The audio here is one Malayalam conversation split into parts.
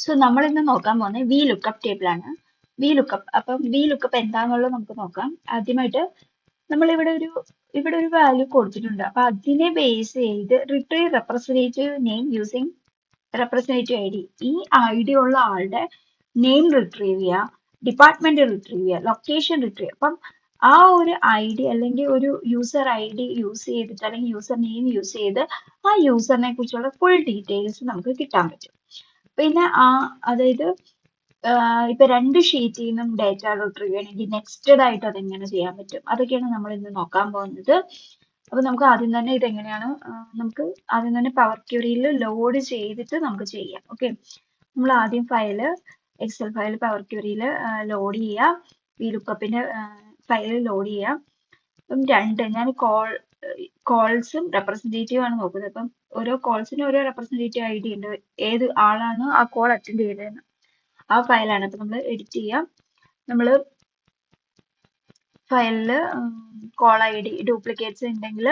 സോ നമ്മൾ ഇന്ന് നോക്കാൻ പോകുന്നത് വി ലുക്കപ്പ് ടേബിൾ ആണ്. V lookup. അപ്പം വി ലുക്കപ്പ് എന്താണെന്നുള്ളത് നമുക്ക് നോക്കാം. ആദ്യമായിട്ട് നമ്മൾ ഇവിടെ ഒരു വാല്യൂ കൊടുത്തിട്ടുണ്ട്. അപ്പൊ അതിനെ ബേസ് ചെയ്ത് retrieve representative name using representative I D. ഈ ഐ ഡി ഉള്ള ആളുടെ നെയിം റിട്രീവ് ചെയ്യുക, ഡിപ്പാർട്ട്മെന്റ് റിട്രീവ് ചെയ്യുക, ലൊക്കേഷൻ റിട്രീവ്. അപ്പം ആ ഒരു ഐ ഡി അല്ലെങ്കിൽ ഒരു യൂസർ ഐ ഡി യൂസ് ചെയ്തിട്ട് അല്ലെങ്കിൽ യൂസർ നെയിം യൂസ് ചെയ്ത് ആ യൂസറിനെ കുറിച്ചുള്ള ഫുൾ ഡീറ്റെയിൽസ് നമുക്ക് കിട്ടാൻ പറ്റും. പിന്നെ അതായത് ഇപ്പൊ രണ്ട് ഷീറ്റിൽ നിന്നും ഡേറ്റ റിട്രീവ് ചെയ്യണമെങ്കിൽ നെക്സ്റ്റഡ് ആയിട്ട് അതെങ്ങനെ ചെയ്യാൻ പറ്റും, അതൊക്കെയാണ് നമ്മൾ ഇന്ന് നോക്കാൻ പോകുന്നത്. അപ്പൊ നമുക്ക് ആദ്യം തന്നെ ഇതെങ്ങനെയാണ് നമുക്ക് ആദ്യം തന്നെ പവർ ക്വറിയിൽ ലോഡ് ചെയ്തിട്ട് നമുക്ക് ചെയ്യാം. ഓക്കെ, നമ്മൾ ആദ്യം എക്സൽ ഫയൽ പവർ ക്വറിയിൽ ലോഡ് ചെയ്യുക, വി ലുക്കപ്പിന്റെ ഫയൽ ലോഡ് ചെയ്യുക. അപ്പം ഞാൻ കോൾസും റെപ്രസെന്റേറ്റീവ് ആണ് നോക്കുന്നത്. അപ്പം ഓരോ കോൾസിനും ഓരോ റെപ്രസെന്റേറ്റീവ് ഐ ഡി ഉണ്ട്, ഏത് ആളാണ് ആ കോൾ അറ്റൻഡ് ചെയ്തതെന്ന്. ആ ഫയലാണ്. അപ്പൊ നമ്മൾ എഡിറ്റ് ചെയ്യാം. നമ്മൾ ഫയലില് കോൾ ഐ ഡി ഡ്യൂപ്ലിക്കേറ്റ്സ് ഉണ്ടെങ്കിൽ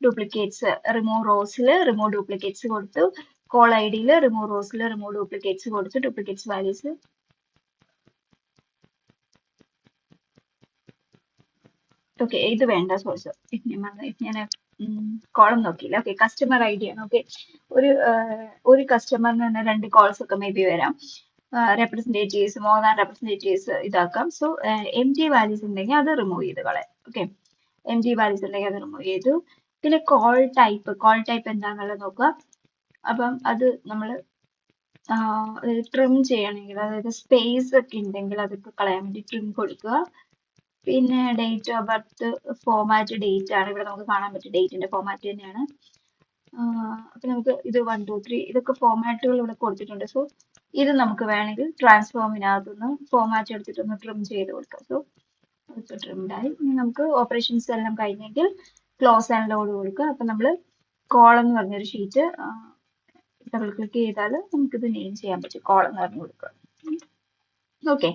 ഡ്യൂപ്ലിക്കേറ്റ്സ് റിമൂവ് റോസിൽ റിമൂവ് ഡ്യൂപ്ലിക്കേറ്റ്സ് കൊടുത്തു, കോൾ ഐ ഡിയിൽ റിമൂവ് റോസിൽ റിമൂവ് ഡ്യൂപ്ലിക്കേറ്റ്സ് കൊടുത്ത് ഡ്യൂപ്ലിക്കേറ്റ്സ് വാല്യൂസ് ഓക്കെ. ഇത് വേണ്ട, സോറി ഞാൻ കോളം നോക്കിയില്ല. ഓക്കെ, കസ്റ്റമർ ഐ ഡി ആണ്. ഓക്കെ, ഒരു കസ്റ്റമറിന് തന്നെ രണ്ട് കോൾസ് ഒക്കെ മേ ബി വരാം. റെപ്രസെന്റേറ്റീവ്സ്, മോർ ദാൻ റെപ്രസെന്റേറ്റീവ്സ് ഇതാക്കാം. സോ എം ടി വാല്യൂസ് ഉണ്ടെങ്കിൽ അത് റിമൂവ് ചെയ്ത് കളയാം. ഓക്കെ, എം ടി വാല്യൂസ് ഉണ്ടെങ്കിൽ അത് റിമൂവ് ചെയ്തു. പിന്നെ കോൾ ടൈപ്പ് എന്താണെന്നുള്ളത് നോക്കുക. അപ്പം അത് നമ്മൾ ട്രിം ചെയ്യണമെങ്കിൽ, അതായത് സ്പേസ് ഒക്കെ ഉണ്ടെങ്കിൽ അതൊക്കെ കളയാൻ വേണ്ടി ട്രിം കൊടുക്കുക. പിന്നെ date of birth format date ആണ്. ഇവിടെ നമുക്ക് കാണാൻ പറ്റും ഡേറ്റിന്റെ ഫോമാറ്റ് തന്നെയാണ്. അപ്പൊ നമുക്ക് ഇത് 1 2 3 ഇതൊക്കെ ഫോമാറ്റുകൾ ഇവിടെ കൊടുത്തിട്ടുണ്ട്. സോ ഇത് നമുക്ക് വേണമെങ്കിൽ ട്രാൻസ്ഫോമിനകത്തുനിന്ന് ഫോമാറ്റ് എടുത്തിട്ടൊന്ന് ട്രിം ചെയ്ത് കൊടുക്കാം. സോ അതൊക്കെ ട്രിംഡായി. ഇനി നമുക്ക് ഓപ്പറേഷൻസ് എല്ലാം കഴിഞ്ഞെങ്കിൽ ക്ലോസ് ആൻഡ് ലോഡ് കൊടുക്കുക. അപ്പൊ നമ്മൾ കോൾ എന്ന് പറഞ്ഞൊരു ഷീറ്റ് ഡബിൾ ക്ലിക്ക് ചെയ്താൽ നമുക്കിത് നെയിം ചെയ്യാൻ പറ്റും. കോൾ എന്ന് പറഞ്ഞു കൊടുക്കുക. ഓക്കെ,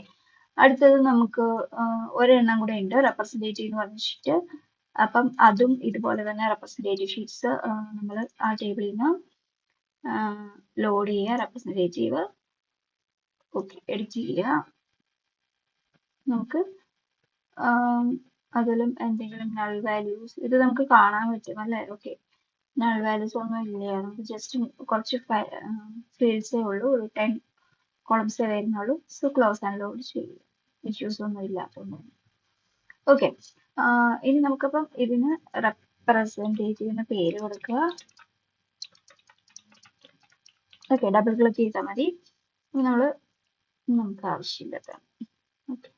അടുത്തത് നമുക്ക് ഒരെണ്ണം കൂടെ ഉണ്ട്, റെപ്രസെന്റേറ്റീവ് എന്ന് പറഞ്ഞ ഷീറ്റ്. അപ്പം അതും ഇതുപോലെ തന്നെ റെപ്രസെന്റേറ്റീവ് ഷീറ്റ്സ് നമ്മൾ ആ ടേബിളിൽ നിന്ന് ലോഡ് ചെയ്യുക. റെപ്രസെന്റേറ്റീവ് ഓക്കെ, എഡിറ്റ് ചെയ്യുക. നമുക്ക് അതിലും എന്തെങ്കിലും നൾ വാല്യൂസ് ഇത് നമുക്ക് കാണാൻ പറ്റും അല്ലേ? ഓക്കെ, നൾ വാല്യൂസ് ഒന്നും ഇല്ല. നമുക്ക് ജസ്റ്റ് കുറച്ച് ഫീൽഡ്സേ ഉള്ളൂ, 10 കോളംസേ വരുന്നുള്ളൂ. സോ ക്ലോസ് ആൻഡ് ലോഡ് ചെയ്യുക, ഇഷ്യൂസ് ഒന്നും ഇല്ലാത്തതുകൊണ്ട്. ഓക്കെ, ഇനി നമുക്കപ്പം ഇതിന് റെപ്രസെന്റേറ്റീവിന് പേര് കൊടുക്കുക. ഓക്കെ, ഡബിൾ ക്ലിക്ക് ചെയ്താൽ മതി. നമുക്ക് ആവശ്യമില്ല. ഓക്കെ,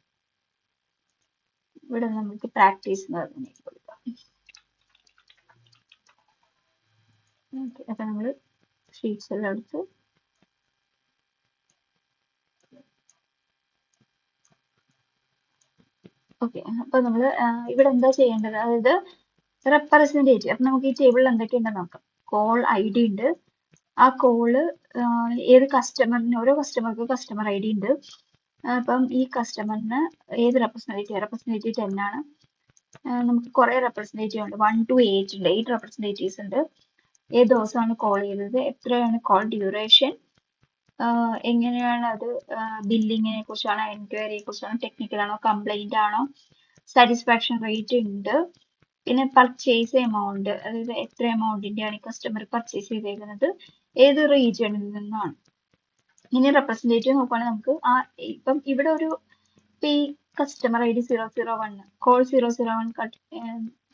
ഇവിടെ നമുക്ക് പ്രാക്ടീസ് എന്ന് പറഞ്ഞ് കൊടുക്കാം. ഓക്കെ, അപ്പൊ നമ്മൾ ഷീറ്റ്സ് എല്ലാം എടുത്ത് ഓക്കെ. അപ്പൊ നമ്മൾ ഇവിടെ എന്താ ചെയ്യേണ്ടത്, അതായത് റെപ്രസെന്റേറ്റീവ്. അപ്പൊ നമുക്ക് ഈ ടേബിളിൽ എന്തൊക്കെയുണ്ടെന്ന് നോക്കാം. കോൾ ഐ ഡി ഉണ്ട്. ആ കോള് ഏത് കസ്റ്റമറിന്, ഓരോ കസ്റ്റമർക്കും കസ്റ്റമർ ഐ ഡി ഉണ്ട്. അപ്പം ഈ കസ്റ്റമറിന് ഏത് റെപ്രസെന്റേറ്റീവ് 10 ആണ്. നമുക്ക് കുറെ റെപ്രസെന്റേറ്റീവ് ഉണ്ട്, 1 to 8 ഉണ്ട്, 8 റെപ്രസെന്റേറ്റീവ്സ് ഉണ്ട്. ഏത് ദിവസമാണ് കോൾ ചെയ്തത്, എത്രയാണ് കോൾ ഡ്യൂറേഷൻ, എങ്ങനെയാണ് അത്, ബില്ലിങ്ങിനെ കുറിച്ചാണോ, എൻക്വയറിയെ കുറിച്ചാണോ, ടെക്നിക്കൽ ആണോ, കംപ്ലൈന്റ് ആണോ, സാറ്റിസ്ഫാക്ഷൻ റേറ്റ് ഉണ്ട്. പിന്നെ പർച്ചേസ് എമൗണ്ട്, അതായത് എത്ര എമൗണ്ടിന്റെയാണ് ഈ കസ്റ്റമർ പർച്ചേസ് ചെയ്തേക്കുന്നത്, ഏത് റീജിയണിൽ നിന്നാണ്. ഇനി റെപ്രസെന്റേറ്റീവ് നോക്കുകയാണെങ്കിൽ നമുക്ക് ഇപ്പം ഇവിടെ ഒരു ഈ കസ്റ്റമർ ഐ ഡി 001 കോൾ 001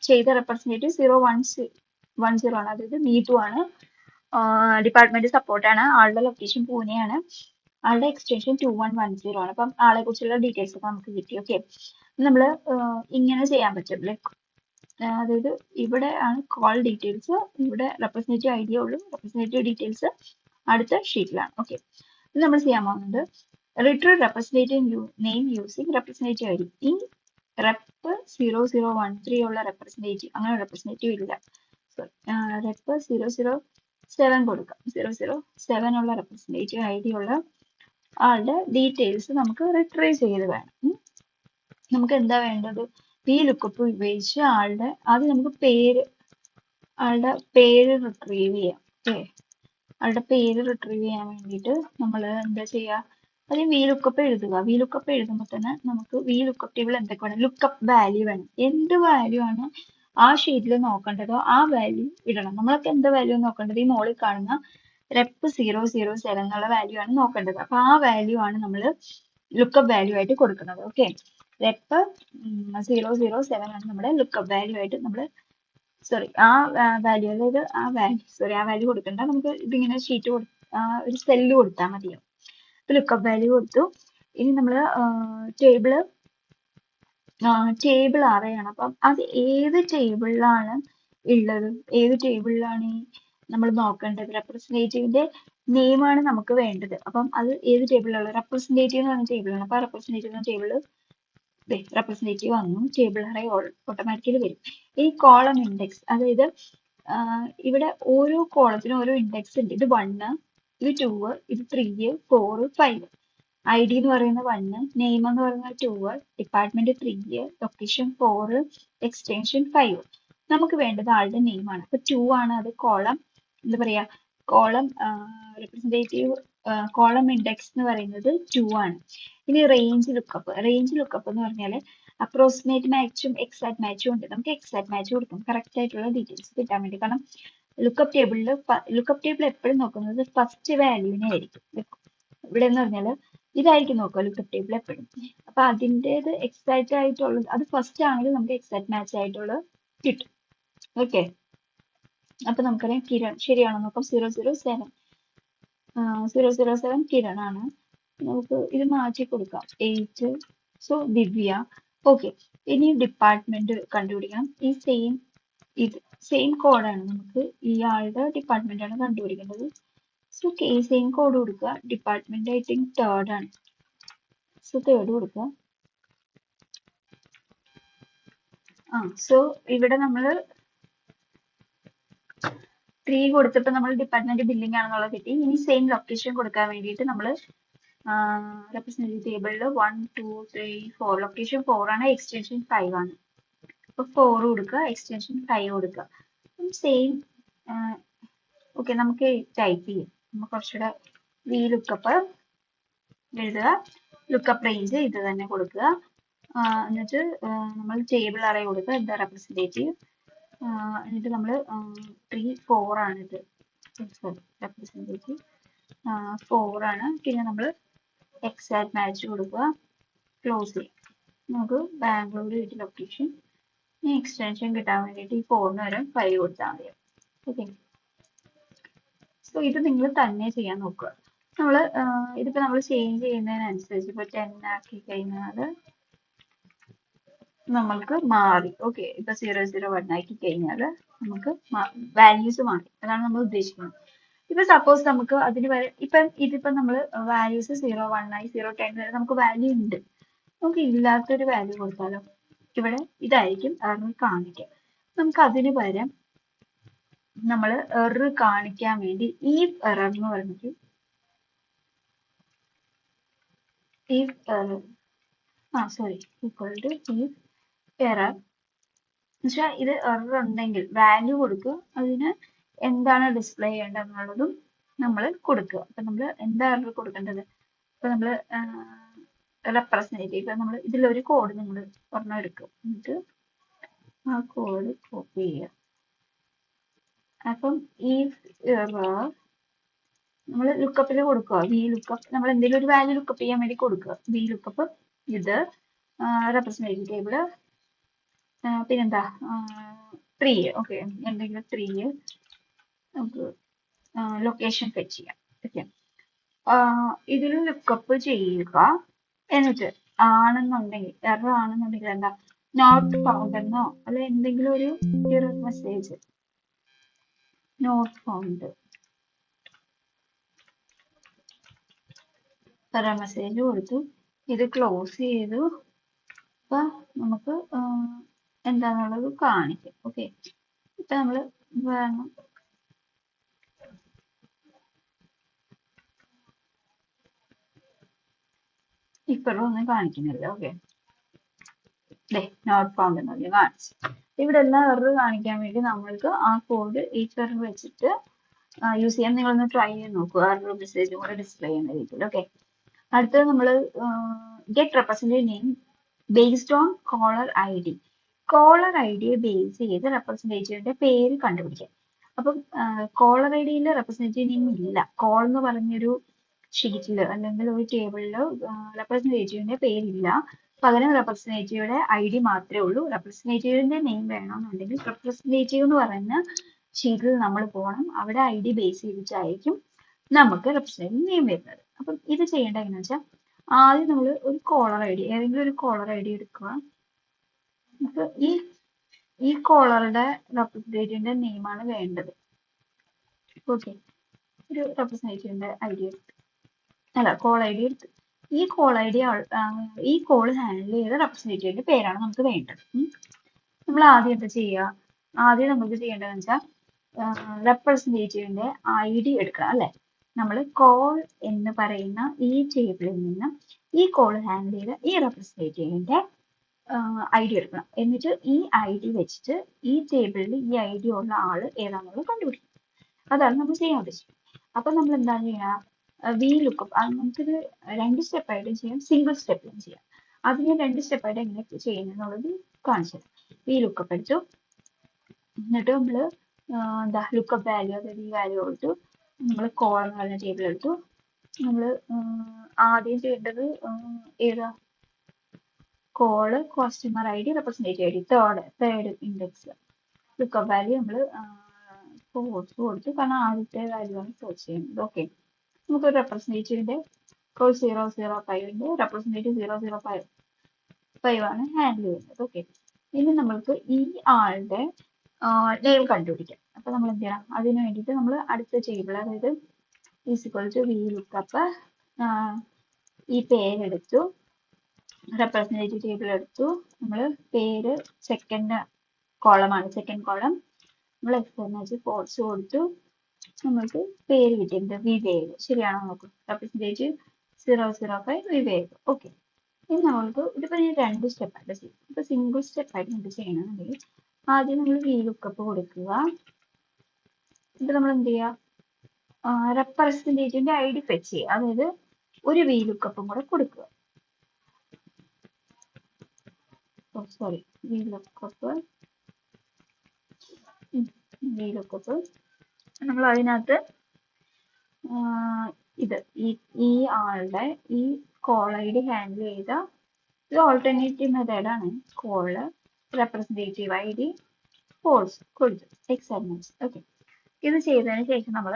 ചെയ്ത റെപ്രസെന്റേറ്റീവ് 0110 ആണ്, അതായത് മീറ്റു ആണ്. ഡിപ്പാർട്ട്മെന്റ് സപ്പോർട്ടാണ്. ആളുടെ ലൊക്കേഷൻ പൂനെയാണ്. ആളുടെ എക്സ്റ്റൻഷൻ 2110 ആണ്. അപ്പം ആളെ കുറിച്ചുള്ള ഡീറ്റെയിൽസ് ഒക്കെ നമുക്ക് കിട്ടി. ഓക്കെ, നമ്മൾ ഇങ്ങനെ ചെയ്യാൻ പറ്റും. ലൈക്ക് അതായത് ഇവിടെ ആണ് കോൾ ഡീറ്റെയിൽസ്, ഇവിടെ റെപ്രസെന്റേറ്റീവ് ഐ ഡി ഉള്ളൂ, റെപ്രസെന്റേറ്റീവ് ഡീറ്റെയിൽസ് അടുത്ത ഷീറ്റിലാണ്. ഓക്കെ, ഇത് നമ്മൾ ചെയ്യാൻ പോകുന്നത് retrieve representative name using representative I D. ഈ റെപ്പ് 0013 ഉള്ള റെപ്രസെന്റേറ്റീവ്, അങ്ങനെ റെപ്രസെന്റേറ്റീവ് ഇല്ല. റെപ്പ് 007 കൊടുക്കാം. 007 ഉള്ള റെപ്രസെന്റേറ്റീവ് ഐ ഡി ഉള്ള ആളുടെ ഡീറ്റെയിൽസ് നമുക്ക് റിട്രീവ് ചെയ്ത് വേണം. നമുക്ക് എന്താ വേണ്ടത്, വി ലുക്കപ്പ് ഉപയോഗിച്ച് ആദ്യം നമുക്ക് ആളുടെ പേര് റിട്രീവ് ചെയ്യാം. ഓക്കെ, ആളുടെ പേര് റിട്രീവ് ചെയ്യാൻ വേണ്ടിയിട്ട് നമ്മൾ എന്താ ചെയ്യുക, ആദ്യം വി ലുക്കപ്പ് എഴുതുക. വി ലുക്കപ്പ് എഴുതുമ്പോൾ തന്നെ നമുക്ക് വി ലുക്കപ്പ് ടേബിൾ എന്തൊക്കെ വേണം, ലുക്കപ്പ് വാല്യൂ വേണം. എന്ത് വാല്യൂ ആണ് ആ ഷീറ്റിൽ നോക്കേണ്ടതോ ആ വാല്യൂ ഇടണം. നമ്മളൊക്കെ എന്ത് വാല്യൂ നോക്കേണ്ടത്, ഈ മോളിൽ കാണുന്ന റെപ്പ് 007 എന്നുള്ള വാല്യൂ ആണ് നോക്കേണ്ടത്. അപ്പൊ ആ വാല്യൂ ആണ് നമ്മൾ ലുക്കപ്പ് വാല്യൂ ആയിട്ട് കൊടുക്കുന്നത്. ഓക്കെ, റെപ്പ് 007 ആണ് നമ്മുടെ ലുക്കപ്പ് വാല്യൂ ആയിട്ട് നമ്മൾ, സോറി ആ വാല്യൂ, അതായത് ആ വാല്യൂ കൊടുക്കണ്ട, നമുക്ക് ഇതിങ്ങനെ ഷീറ്റ് ഒരു സെല്ല് കൊടുത്താൽ മതിയാവും. ലുക്കപ്പ് വാല്യൂ കൊടുത്തു. ഇനി നമ്മൾ ടേബിൾ അറയാണ്. അപ്പം അത് ഏത് ടേബിളിലാണ് ഉള്ളത്, ഏത് ടേബിളിലാണ് നമ്മൾ നോക്കേണ്ടത്, റെപ്രസെന്റേറ്റീവിന്റെ നെയിമാണ് നമുക്ക് വേണ്ടത്. അപ്പം അത് ഏത് ടേബിളിലുള്ള റെപ്രസെന്റേറ്റീവ് എന്ന് പറഞ്ഞ ടേബിളാണ്. അപ്പൊ റെപ്രസെന്റേറ്റീവ് എന്ന ടേബിള് റെപ്രസെന്റേറ്റീവ് വന്നു, ടേബിൾ അറേ ഓട്ടോമാറ്റിക്കലി വരും. ഈ കോളം ഇൻഡെക്സ്, അതായത് ഇവിടെ ഓരോ കോളത്തിനും ഓരോ ഇൻഡെക്സ് ഉണ്ട്. ഇത് 1, ഇത് 2, ഇത് 3, 4, 5. ഐ ഡി എന്ന് പറയുന്ന 1, നെയിം എന്ന് പറയുന്നത് 2, ഡിപ്പാർട്ട്മെന്റ് 3, ലൊക്കേഷൻ 4, എക്സ്റ്റൻഷൻ 5. നമുക്ക് വേണ്ടത് ആളുടെ നെയിമാണ്. അപ്പൊ 2 ആണ് അത് കോളം, എന്താ പറയാ, കോളം റെപ്രസെന്റേറ്റീവ് കോളം ഇൻഡെക്സ് എന്ന് പറയുന്നത് 2 ആണ്. ഇനി റേഞ്ച് ലുക്കപ്പ് എന്ന് പറഞ്ഞാൽ അപ്രോക്സിമേറ്റ് മാച്ചും എക്സാക്ട് മാച്ചും ഉണ്ട്. നമുക്ക് എക്സാക്ട് മാച്ച് കൊടുക്കും, കറക്റ്റ് ആയിട്ടുള്ള ഡീറ്റെയിൽസ് കിട്ടാൻ വേണ്ടി. കാരണം ലുക്കപ്പ് ടേബിൾ എപ്പോഴും നോക്കുന്നത് ഫസ്റ്റ് വാല്യൂവിനെ ആയിരിക്കും. ഇവിടെ എന്ന് പറഞ്ഞാൽ ഇതായിരിക്കും നോക്കുക ലുക്കപ്പ് ടേബിൾ എപ്പോഴും. അപ്പൊ അതിൻ്റെത് എക്സാക്ട് ആയിട്ടുള്ളത്, അത് ഫസ്റ്റ് ആണെങ്കിൽ നമുക്ക് എക്സാക്ട് മാച്ച് ആയിട്ടുള്ളത് കിട്ടും. ഓക്കെ, അപ്പൊ നമുക്കറിയാം കിരൺ ശരിയാണോ നോക്കാം. 007 കിരൺ ആണ്. നമുക്ക് ഇത് മാറ്റി കൊടുക്കാം 8. സോ ദിവ്യ. ഓക്കെ, ഇനി ഡിപ്പാർട്ട്മെന്റ് കണ്ടുപിടിക്കണം. ഈ സെയിം കോഡാണ്, നമുക്ക് ഇയാളുടെ ഡിപ്പാർട്ട്മെന്റ് ആണ് കണ്ടുപിടിക്കേണ്ടത്. സോ സെയിം കോഡ് കൊടുക്കുക. ഡിപ്പാർട്ട്മെന്റ് ഐ തിങ്ക് 3rd ആണ്. സോ 3rd കൊടുക്കുക. സോ ഇവിടെ നമ്മൾ 3 കൊടുത്തപ്പോൾ നമ്മൾ ഡിപ്പാർട്ട്മെന്റ് ബില്ലിംഗ് ആണെന്നുള്ളത് കിട്ടി. ഇനി സെയിം ലൊക്കേഷൻ കൊടുക്കാൻ വേണ്ടിയിട്ട് നമ്മൾ റെപ്രസെന്റേറ്റീവ് ടേബിളിൽ 1, 2, 3, 4, ലൊക്കേഷൻ 4 ആണ്, എക്സ്റ്റൻഷൻ 5 ആണ്. അപ്പൊ 4 കൊടുക്കുക, എക്സ്റ്റൻഷൻ 5 കൊടുക്കുക. സെയിം. ഓക്കെ, നമുക്ക് ടൈപ്പ് ചെയ്യാം. നമുക്ക് കുറച്ചുകൂടെ വി ലുക്കപ്പ് എഴുതുക, ലുക്കപ്പ് റേഞ്ച് ഇത് തന്നെ കൊടുക്കുക. എന്നിട്ട് നമ്മൾ ടേബിൾ അറേ കൊടുക്കുക, എന്താ റെപ്രസെന്റേറ്റീവ്. എന്നിട്ട് നമ്മൾ 3, 4 ആണിത്, റെപ്രസെന്റേറ്റീവ് 4 ആണ്. പിന്നെ നമ്മൾ എക്സാക്ട് മാച്ച് കൊടുക്കുക, ക്ലോസ് ചെയ്യാം. നമുക്ക് ബാംഗ്ലൂർ വീട്ടിൽ ലൊക്കേഷൻ. ഇനി എക്സ്റ്റൻഷൻ കിട്ടാൻ വേണ്ടിയിട്ട് ഈ 4 വരെ 5 കൊടുത്താൽ മതിയാവും. ഓക്കെ, സോ ഇത് നിങ്ങൾ തന്നെ ചെയ്യാൻ നോക്കുക. ഇതിപ്പോ നമ്മൾ ചേഞ്ച് ചെയ്യുന്നതിനനുസരിച്ച് ഇപ്പൊ 10 ആക്കി കഴിഞ്ഞാൽ നമ്മൾക്ക് മാറി. ഓക്കെ, ഇപ്പൊ 001 ആക്കി കഴിഞ്ഞാൽ നമുക്ക് വാല്യൂസ് മാറി. അതാണ് നമ്മൾ ഉദ്ദേശിക്കുന്നത്. ഇപ്പൊ സപ്പോസ് നമുക്ക് അതിന് ഇതിപ്പോ നമ്മൾ വാല്യൂസ് 01 ആയി 010 വരെ നമുക്ക് വാല്യൂ ഉണ്ട്. നമുക്ക് ഇല്ലാത്തൊരു വാല്യൂ കൊടുത്താലോ, ഇവിടെ ഇതായിരിക്കും എറർ കാണിക്കുക. നമുക്ക് അതിന് പകരം നമ്മൾ എറർ കാണിക്കാൻ വേണ്ടി ഈ എറർ എന്ന് പറയുന്നത് ഈക്വൽ ടു എറർ എന്നുവെച്ചാൽ ഇത് എറർ ഉണ്ടെങ്കിൽ വാല്യൂ കൊടുക്കുക, അതിന് എന്താണ് ഡിസ്പ്ലേ ചെയ്യേണ്ടതെന്നുള്ളതും നമ്മൾ കൊടുക്കുക. അപ്പൊ നമ്മൾ എന്താ എറർ കൊടുക്കേണ്ടത്, ഇപ്പൊ നമ്മൾ റെപ്രസെന്റേറ്റീവ്, ഇപ്പൊ നമ്മൾ ഇതിലൊരു കോഡ് നിങ്ങൾ ഒരെണ്ണം എടുക്കുക, എന്നിട്ട് ആ കോഡ് കോപ്പി ചെയ്യുക. അപ്പം ഈ എറർ നമ്മൾ ലുക്കപ്പിൽ കൊടുക്കുക, വി ലുക്കപ്പ്, നമ്മൾ എന്തെങ്കിലും ഒരു വാല്യൂ ലുക്കപ്പ് ചെയ്യാൻ വേണ്ടി കൊടുക്കുക. വി ലുക്കപ്പ് ഇത് റെപ്രസെന്റേറ്റീവ് ടേബിള്, പിന്നെന്താ 3. ഓക്കെ, എന്തെങ്കിലും 3 നമുക്ക് ലൊക്കേഷൻ ഫെച്ച് ചെയ്യാം. ഓക്കെ, ഇതിൽ ലുക്കപ്പ് ചെയ്യുക. എന്നിട്ട് ആണെന്നുണ്ടെങ്കിൽ എറർ ആണെന്നുണ്ടെങ്കിൽ എന്താ, നോട്ട് ഫൗണ്ട് എന്നോ അല്ലെ എന്തെങ്കിലും ഒരു error message, not found error message കൊടുത്തു. ഇത് ക്ലോസ് ചെയ്തു. അപ്പൊ നമുക്ക് എന്താന്നുള്ളത് കാണിക്കും. ഓക്കെ, ഇപ്പൊ നമ്മൾ വേണം ഇപ്പോഴും ഒന്നും കാണിക്കുന്നില്ല. ഓക്കെ, നോട്ട് ഫൗണ്ട് എന്നൊക്കെ കാണിച്ചു. ഇവിടെ എല്ലാം എറർ കാണിക്കാൻ വേണ്ടി നമ്മൾക്ക് ആ കോഡ് ഈ എറർ വെച്ചിട്ട് യൂസ് ചെയ്യാൻ നിങ്ങളൊന്ന് ട്രൈ ചെയ്ത് നോക്കുക. ആ ഒരു മെസ്സേജും കൂടെ ഡിസ്പ്ലേ ചെയ്യുന്ന രീതിയിൽ. ഓക്കെ. അടുത്തത് നമ്മൾ get representative name based on caller I D. Caller I ഡിയെ ബേസ് ചെയ്ത് റെപ്രസെന്റേറ്റീവിന്റെ പേര് കണ്ടുപിടിക്കാം. അപ്പം കോളർ ഐ ഡിയിൽ റെപ്രസെന്റേറ്റീവ് നെയിം ഇല്ല. കോൾ എന്ന് പറഞ്ഞൊരു ഷീറ്റിൽ അല്ലെങ്കിൽ ഒരു ടേബിളിൽ റെപ്രസെന്റേറ്റീവിന്റെ പേരില്ല. പകരം റെപ്രസെന്റേറ്റീവുടെ ഐ ഡി മാത്രമേ ഉള്ളൂ. റെപ്രസെന്റേറ്റീവിന്റെ നെയിം വേണമെന്നുണ്ടെങ്കിൽ റെപ്രസെന്റേറ്റീവ് എന്ന് പറയുന്ന ഷീറ്റിൽ നമ്മൾ പോകണം. അവിടെ ഐ ഡി ബേസ് ചെയ്തിട്ടായിരിക്കും നമുക്ക് റെപ്രസെന്റേറ്റീവ് നെയിം വരുന്നത്. അപ്പം ഇത് ചെയ്യേണ്ട എങ്ങനെയാണെന്ന് വെച്ചാൽ ആദ്യം നമ്മൾ ഒരു കോളർ ഐ ഡി, ഏതെങ്കിലും ഒരു കോളർ ഐ ഡി എടുക്കുക. നമുക്ക് ഈ കോളറുടെ റെപ്രസെന്റേറ്റീവിന്റെ നെയിമാണ് വേണ്ടത്. ഓക്കെ. ഒരു റെപ്രസെന്റേറ്റീവിന്റെ ഐ ഡി എടുത്ത്, അല്ല കോൾ ഐ ഡി എടുത്ത്, ഈ കോൾ ഐ ഡി ഈ കോൾ ഹാൻഡിൽ ചെയ്ത റെപ്രസെന്റേറ്റീവിന്റെ പേരാണ് നമുക്ക് വേണ്ടത്. നമ്മൾ ആദ്യം എന്താ ചെയ്യുക? ആദ്യം നമുക്ക് ചെയ്യേണ്ടതെന്ന് വെച്ചാൽ റെപ്രസെന്റേറ്റീവിന്റെ ഐ ഡി എടുക്കണം, അല്ലെ? നമ്മൾ കോൾ എന്ന് പറയുന്ന ഈ ടേബിളിൽ നിന്ന് ഈ കോൾ ഹാൻഡിൽ ചെയ്ത ഈ റെപ്രസെന്റേറ്റീവിന്റെ ഐ ഡി എടുക്കണം. എന്നിട്ട് ഈ ഐ ഡി വെച്ചിട്ട് ഈ ടേബിളിൽ ഈ ഐ ഡി ഉള്ള ആള് ഏതാണെന്നുള്ളത് കണ്ടുപിടിക്കണം. അതാണ് നമ്മൾ ചെയ്യാൻ ഉദ്ദേശിക്കുന്നത്. അപ്പൊ നമ്മൾ എന്താണ് ചെയ്യുക? V lookup. നമുക്കിത് 2 സ്റ്റെപ്പായിട്ടും ചെയ്യാം, സിംഗിൾ സ്റ്റെപ്പിലും ചെയ്യാം. അത് ഞാൻ 2 സ്റ്റെപ്പായിട്ട് എങ്ങനെ ചെയ്യുന്നത് കാണിച്ചു തരാം. വി ലുക്കപ്പ് എടുത്തു, എന്നിട്ട് നമ്മൾ എന്താ ലുക്കപ്പ് വാല്യൂ, അതായത് ഈ വാല്യൂ കൊടുത്തു. നമ്മൾ കോൾ എന്ന് പറയുന്ന ടേബിൾ എടുത്തു. നമ്മൾ ആദ്യം ചെയ്യേണ്ടത് ഏതാ? Call, customer I D, representative I D, third index. Lookup value നമ്മൾ ഫോഴ്സ് കൊടുത്തു, കാരണം ആദ്യത്തെ വാല്യൂ ആണ് സെർച്ച് ചെയ്യുന്നത്. ഓക്കെ. നമുക്ക് റെപ്രസെന്റേറ്റീവിന്റെ കോൾ 005ന്റെ റെപ്രസെന്റേറ്റീവ് 005 ആണ് ഹാൻഡിൽ ചെയ്യുന്നത്. ഓക്കെ. ഇനി നമ്മൾക്ക് ഈ ആളുടെ നെയിം കണ്ടുപിടിക്കാം. അപ്പൊ നമ്മൾ എന്ത് ചെയ്യണം? അതിന് വേണ്ടിയിട്ട് നമ്മൾ അടുത്ത ടേബിൾ, അതായത് ഈക്വൽ ടു വി ലുക്കപ്പ്, ഈ പേരെടുത്തു, റെപ്രസെന്റേറ്റീവ് ടേബിൾ എടുത്തു. നമ്മൾ പേര് സെക്കൻഡ് കോളമാണ്, സെക്കൻഡ് കോളം. നമ്മൾ എക്സ്റ്റർണൽ ഫോഴ്സ് കൊടുത്തു. നമുക്ക് പേര് കിട്ടിയത് വിവേക്. ശരിയാണോ നോക്കൂ. റെപ്രസെന്റേറ്റീവ് 005 വിവേക്. ഓക്കെ. ഇനി നമ്മൾക്ക് ഇതിപ്പോ ഞാൻ 2 സ്റ്റെപ്പായിട്ട് ചെയ്യും. ഇപ്പൊ സിംഗിൾ സ്റ്റെപ്പായിട്ട് നമുക്ക് ചെയ്യണമെന്നുണ്ടെങ്കിൽ ആദ്യം നമ്മൾ വി ലുക്കപ്പ് കൊടുക്കുക. ഇത് നമ്മൾ എന്ത് ചെയ്യുക? റെപ്രസെന്റേറ്റീവിന്റെ ഐ ഡി ഫെച്ച് ചെയ്യുക, അതായത് ഒരു വി ലുക്കപ്പും കൂടെ കൊടുക്കുക. സോറി, വി ലുക്കപ്പ് നമ്മൾ അതിനകത്ത് ഇത് ഈ ആളുടെ ഈ കോൾ ഐ ഡി ഹാൻഡിൽ ചെയ്ത ഇത് ഓൾട്ടർനേറ്റീവ് മെത്തേഡാണ്. Call, representative I D, force കൊടുത്തു, എക്സാമിനേഷൻ. ഓക്കെ. ഇത് ചെയ്തതിന് ശേഷം നമ്മൾ,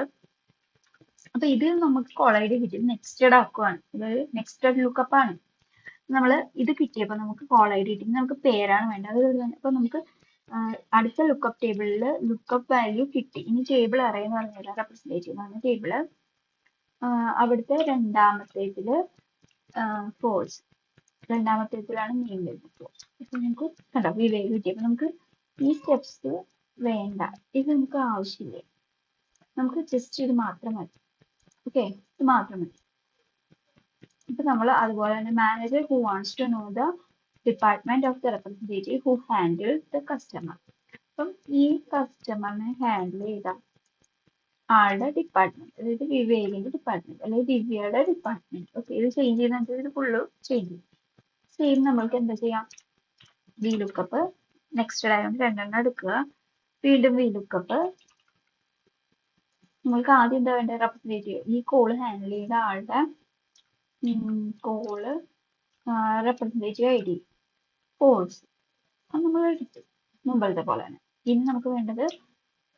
അപ്പൊ ഇത് നമുക്ക് കോൾ ഐ ഡി കിട്ടി, നെക്സ്റ്റഡ് ആക്കുവാണ്. ഇത് നെക്സ്റ്റഡ് ലുക്കപ്പ് ആണ്. നമ്മൾ ഇത് കിട്ടിയപ്പോൾ നമുക്ക് കോൾ ഐ ഡി കിട്ടി, നമുക്ക് പേരാണ് വേണ്ടത്. അപ്പൊ നമുക്ക് അടുത്ത ലുക്കപ്പ് ടേബിളിൽ ലുക്കപ്പ് വാല്യൂ കിട്ടി. ഇനി ടേബിൾ അറേ എന്ന് പറഞ്ഞാൽ റെപ്രസെന്റേറ്റീവ് എന്ന് പറഞ്ഞ ടേബിള്, അവിടുത്തെ രണ്ടാമത്തേതില് ഫോഴ്സ്, രണ്ടാമത്തേതിലാണ് നെയിം വരുന്നത്. ഇപ്പൊ നമുക്ക് കണ്ടോ വിവേക് കിട്ടി. അപ്പൊ നമുക്ക് ഈ സ്റ്റെപ്സ് വേണ്ട, ഇത് നമുക്ക് ആവശ്യമില്ല. നമുക്ക് ജസ്റ്റ് ഇത് മാത്രം മതി. ഓക്കെ, ഇത് മാത്രം മതി. ഇപ്പൊ നമ്മൾ അതുപോലെ തന്നെ manager who wants to know the department of the representative who handle the customer. അപ്പം ഈ കസ്റ്റമറിനെ ഹാൻഡിൽ ചെയ്ത ആളുടെ ഡിപ്പാർട്ട്മെന്റ്, അതായത് വിവേകിന്റെ ഡിപ്പാർട്ട്മെന്റ് അല്ലെങ്കിൽ ദിവ്യയുടെ ഡിപ്പാർട്ട്മെന്റ്. ഓക്കെ. ഇത് ചേഞ്ച് ചെയ്യുന്ന ഇത് ഫുള്ള് ചേഞ്ച് ചെയ്യും. സെയിം നമ്മൾക്ക് എന്താ ചെയ്യാം? വി ലുക്കപ്പ്, നെക്സ്റ്റ് ആയതുകൊണ്ട് 2 എടുക്കുക. വീണ്ടും വി ലുക്കപ്പ്. നമ്മൾക്ക് ആദ്യം എന്താ വേണ്ടത്? റെപ്രസെന്റേറ്റീവ്, ഈ കോള് ഹാൻഡിൽ ചെയ്ത ആളുടെ call, representative I D, force, അത് നമ്മൾ എടുത്തു മുമ്പത്തെ പോലെ തന്നെ. ഇനി നമുക്ക് വേണ്ടത്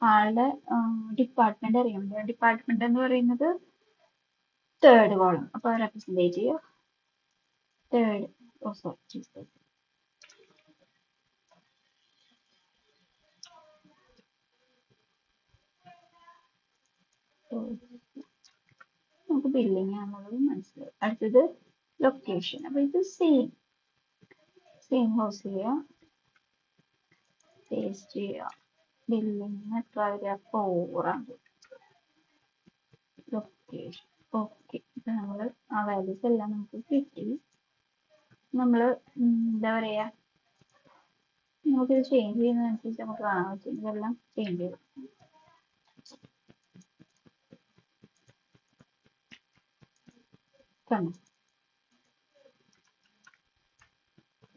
ആളുടെ ഡിപ്പാർട്ട്മെന്റ് അറിയാൻ വേണ്ടി. ഡിപ്പാർട്ട്മെന്റ് എന്ന് പറയുന്നത് തേർഡ് കോളം. അപ്പൊ റെപ്രസെന്റേറ്റീവ് തേർഡ്, നമുക്ക് ബില്ലിംഗ് ആണെന്നുള്ളത് മനസ്സിലായി. അടുത്തത് ലൊക്കേഷൻ. അപ്പൊ ഇത് സെയിം ഹൗസ് ചെയ്യുക, പേസ്റ്റ് ചെയ്യുക. ബില്ലിംഗ് എത്ര വരിക? 400. ലൊക്കേഷൻ. ഓക്കെ. ഇപ്പൊ നമ്മള് ആ വാല്യൂസ് എല്ലാം നമുക്ക് കിട്ടി. നമ്മള് എന്താ പറയാ, നമുക്കിത് ചേഞ്ച് ചെയ്യുന്നതനുസരിച്ച് നമുക്ക് കാണാൻ പറ്റും. ഇതെല്ലാം ചേഞ്ച് ചെയ്തു. കണ്ടോ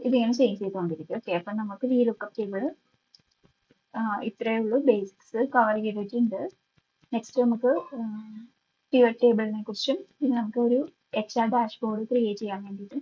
ഇതിങ്ങനെ ചേഞ്ച് ചെയ്തുകൊണ്ടിരിക്കും. ഓക്കെ, അപ്പം നമുക്ക് വി ലുക്കപ്പ് ടേബിൾ ഇത്രയേ ഉള്ളൂ, ബേസിക്സ് കവർ ചെയ്തിട്ടുണ്ട്. നെക്സ്റ്റ് നമുക്ക് പിവറ്റ് ടേബിളിനെ കുറിച്ചും പിന്നെ നമുക്ക് ഒരു HR ഡാഷ്ബോർഡ് ക്രിയേറ്റ് ചെയ്യാൻ വേണ്ടിയിട്ട്